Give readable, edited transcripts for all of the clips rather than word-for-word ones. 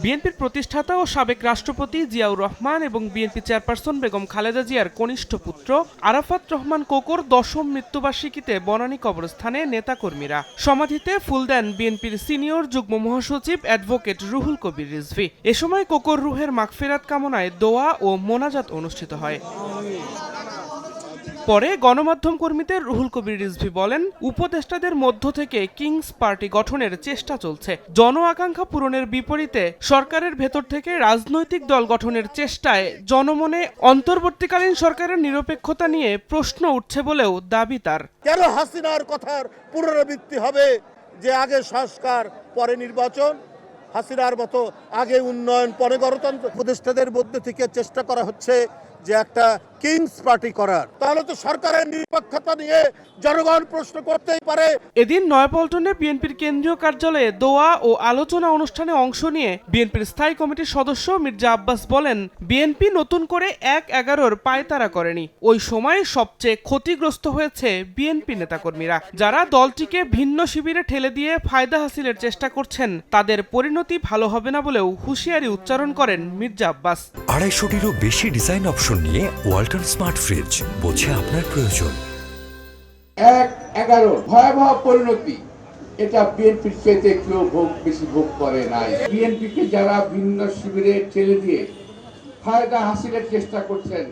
বিএনপির প্রতিষ্ঠাতা ও সাবেক রাষ্ট্রপতি জিয়াউর রহমান এবং বিএনপি চেয়ারপারসন বেগম খালেদা জিয়ার কনিষ্ঠ পুত্র আরাফাত রহমান কোকোর ১০ম মৃত্যুবার্ষিকীতে বনানী কবরস্থানে নেতাকর্মীরা সমাধিতে ফুল দেন বিএনপির সিনিয়র যুগ্ম মহাসচিব অ্যাডভোকেট রুহুল কবির রিজভী। এ সময় কোকোর রুহের মাগফিরাত কামনায় দোয়া ও মোনাজাত অনুষ্ঠিত হয়। পরে গণমাধ্যম কর্মীদের রুহুল কবির রিজভী বলেন, উপদেষ্টাদের মধ্য থেকে কিংস পার্টি গঠনের চেষ্টা চলছে। জন আকাঙ্ক্ষা পূরণের বিপরীতে সরকারের ভেতর থেকে রাজনৈতিক দল গঠনের চেষ্টায় জনমনে অন্তর্বর্তীকালীন সরকারের নিরপেক্ষতা নিয়ে প্রশ্ন উঠছে বলেও দাবি তার। কেন হাসিনার কথার পুনরাবৃত্তি হবে যে আগে সংস্কার পরে নির্বাচন, হাসিনার মতো আগে উন্নয়ন পরে গণতন্ত্র? উপদেষ্টাদের মধ্যে থেকে চেষ্টা করা হচ্ছে যে একটা কিংস পার্টি করার, তাহলে তো সরকারের নিরপেক্ষতা নিয়ে জনগণ প্রশ্ন করতেই পারে। এদিন নয়াপল্টনে বিএনপির কেন্দ্রীয় কার্যালয়ে দোয়া ও আলোচনা অনুষ্ঠানে অংশ নিয়ে বিএনপির স্থায়ী কমিটির সদস্য মির্জা আব্বাস বলেন, বিএনপি নতুন করে ১/১১ পায়তারা করেনি। ওই সময় সবচেয়ে ক্ষতিগ্রস্ত হয়েছে বিএনপি নেতাকর্মীরা, যারা দলটিকে ভিন্ন শিবিরে ঠেলে দিয়ে ফায়দা হাসিলের চেষ্টা করছেন। তাদের পরিণতি ভালো হবে না বলেও হুঁশিয়ারি উচ্চারণ করেন মির্জা আব্বাস। ২৫০টিরও বেশি ডিজাইন অপশন নিয়ে ওয়ালটন স্মার্ট ফ্রিজ, বোঝে আপনার প্রয়োজন। ১/১১ ভয়াবহ পরিণতি, এটা বিএনপির চাইতে কেউ বেশি ভোগ করে নাই। বিএনপিকে যারা ভিন্ন শিবিরে ঠেলে দিয়ে ফায়দা হাসিলের চেষ্টা করছেন,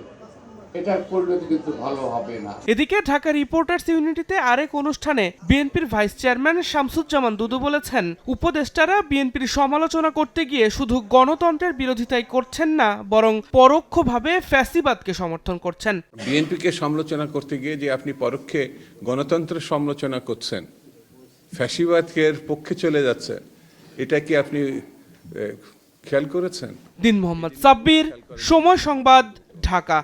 এটার পরিণতি কিন্তু ভালো হবে না। এদিকে ঢাকা রিপোর্টার্স ইউনিটিতে আরেক অনুষ্ঠানে বিএনপির ভাইস চেয়ারম্যান শামসুজ্জামান দুদু বলেছেন, উপদেষ্টারা বিএনপির সমালোচনা করতে গিয়ে শুধু গণতন্ত্রের বিরোধিতাই করছেন না, বরং পরোক্ষভাবে ফ্যাসিবাদকে সমর্থন করছেন। বিএনপিকে সমালোচনা করতে গিয়ে যে আপনি পরোক্ষে গণতন্ত্রের সমালোচনা করছেন, ফ্যাসিবাদের পক্ষে চলে যাচ্ছে, এটা কি আপনি খেয়াল করেছেন? দিন মোহাম্মদ সাব্বির, সময় সংবাদ, ঢাকা।